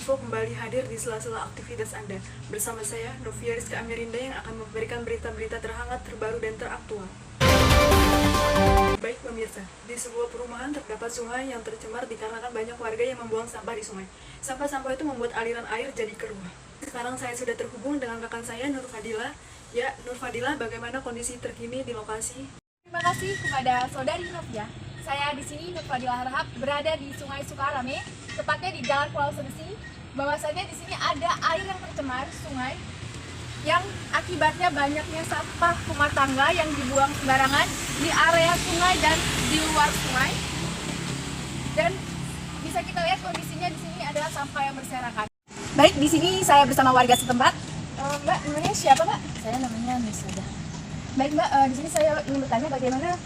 Info kembali hadir di sela-sela aktivitas Anda. Bersama saya, Novia Rizka Amirinda, yang akan memberikan berita-berita terhangat, terbaru, dan teraktual. Baik pemirsa, di sebuah perumahan terdapat sungai yang tercemar dikarenakan banyak warga yang membuang sampah di sungai. Sampah-sampah itu membuat aliran air jadi keruh. Sekarang saya sudah terhubung dengan rekan saya, Nur Fadila. Ya, Nur Fadila, bagaimana kondisi terkini di lokasi? Terima kasih kepada saudari Novia. Saya di sini Nur Fadila Harahap berada di Sungai Sukarame, tepatnya di Jalan Pulau Sebesi. Bahwasannya di sini ada air yang tercemar sungai yang akibatnya banyaknya sampah rumah tangga yang dibuang sembarangan di area sungai dan di luar sungai. Dan bisa kita lihat kondisinya di sini adalah sampah yang berserakan. Baik, di sini saya bersama warga setempat. Mbak, namanya siapa, Mbak? Saya namanya Misada. Baik, Mbak, di sini saya ingin bertanya bagaimana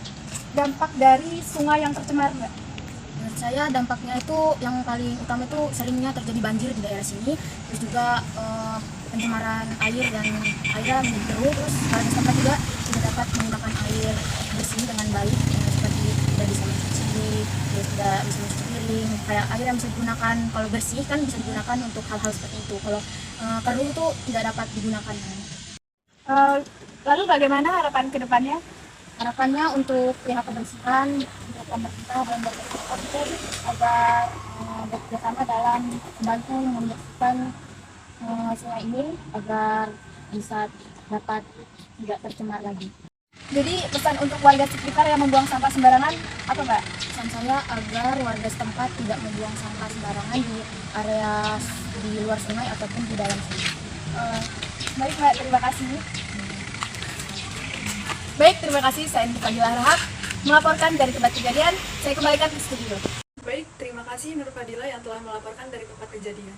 dampak dari sungai yang tercemar, Mbak? Menurut saya dampaknya itu yang paling utama itu seringnya terjadi banjir di daerah sini, terus juga pencemaran air dan airnya menjadi keruh. Terus warga setempat juga tidak dapat menggunakan air bersih dengan baik, seperti tidak bisa mencuci, terus tidak bisa mencuci piring. Kayak air yang bisa digunakan kalau bersih kan bisa digunakan untuk hal-hal seperti itu. Kalau keruh itu tidak dapat digunakan. Lalu bagaimana harapan ke depannya? Harapannya untuk pihak kebersihan, untuk pemerintah dan masyarakat itu agar bekerjasama dalam membantu membersihkan sungai ini agar bisa dapat tidak tercemar lagi. Jadi pesan untuk warga sekitar yang membuang sampah sembarangan apa, Mbak? Pesan saya agar warga setempat tidak membuang sampah sembarangan di area di luar sungai ataupun di dalam sungai. Baik, Mbak, terima kasih. Baik, terima kasih. Saya Nur Fadila Harahap melaporkan dari tempat kejadian. Saya kembalikan ke studio. Baik, terima kasih Nur Fadila yang telah melaporkan dari tempat kejadian.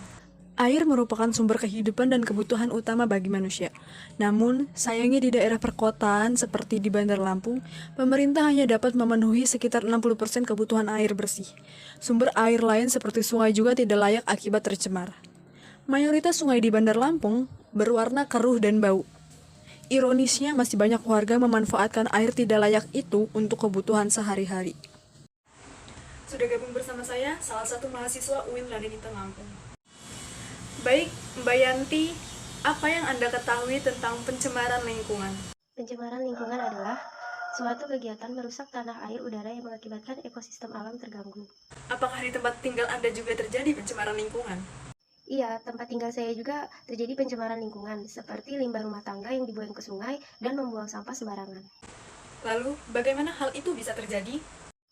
Air merupakan sumber kehidupan dan kebutuhan utama bagi manusia. Namun, sayangnya di daerah perkotaan seperti di Bandar Lampung, pemerintah hanya dapat memenuhi sekitar 60% kebutuhan air bersih. Sumber air lain seperti sungai juga tidak layak akibat tercemar. Mayoritas sungai di Bandar Lampung berwarna keruh dan bau. Ironisnya, masih banyak warga memanfaatkan air tidak layak itu untuk kebutuhan sehari-hari. Sudah gabung bersama saya, salah satu mahasiswa UIN Raden Inten Lampung. Baik, Mbak Yanti, apa yang Anda ketahui tentang pencemaran lingkungan? Pencemaran lingkungan adalah suatu kegiatan merusak tanah, air, udara yang mengakibatkan ekosistem alam terganggu. Apakah di tempat tinggal Anda juga terjadi pencemaran lingkungan? Iya, tempat tinggal saya juga terjadi pencemaran lingkungan, seperti limbah rumah tangga yang dibuang ke sungai dan membuang sampah sembarangan. Lalu, bagaimana hal itu bisa terjadi?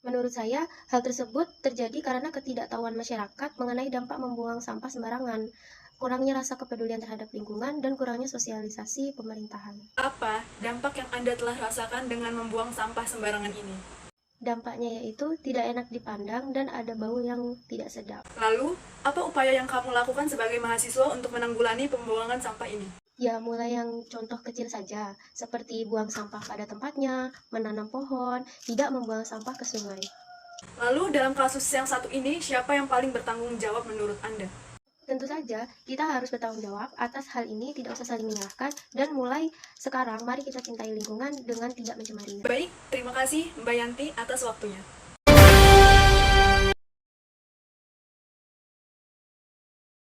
Menurut saya, hal tersebut terjadi karena ketidaktahuan masyarakat mengenai dampak membuang sampah sembarangan, kurangnya rasa kepedulian terhadap lingkungan, dan kurangnya sosialisasi pemerintahan. Apa dampak yang Anda telah rasakan dengan membuang sampah sembarangan ini? Dampaknya yaitu tidak enak dipandang dan ada bau yang tidak sedap. Lalu, apa upaya yang kamu lakukan sebagai mahasiswa untuk menanggulangi pembuangan sampah ini? Ya, mulai yang contoh kecil saja, seperti buang sampah pada tempatnya, menanam pohon, tidak membuang sampah ke sungai. Lalu, dalam kasus yang satu ini, siapa yang paling bertanggung jawab menurut Anda? Tentu saja, kita harus bertanggung jawab atas hal ini, tidak usah saling menyalahkan, dan mulai sekarang, mari kita cintai lingkungan dengan tidak mencemarinya. Baik, terima kasih Mbak Yanti atas waktunya.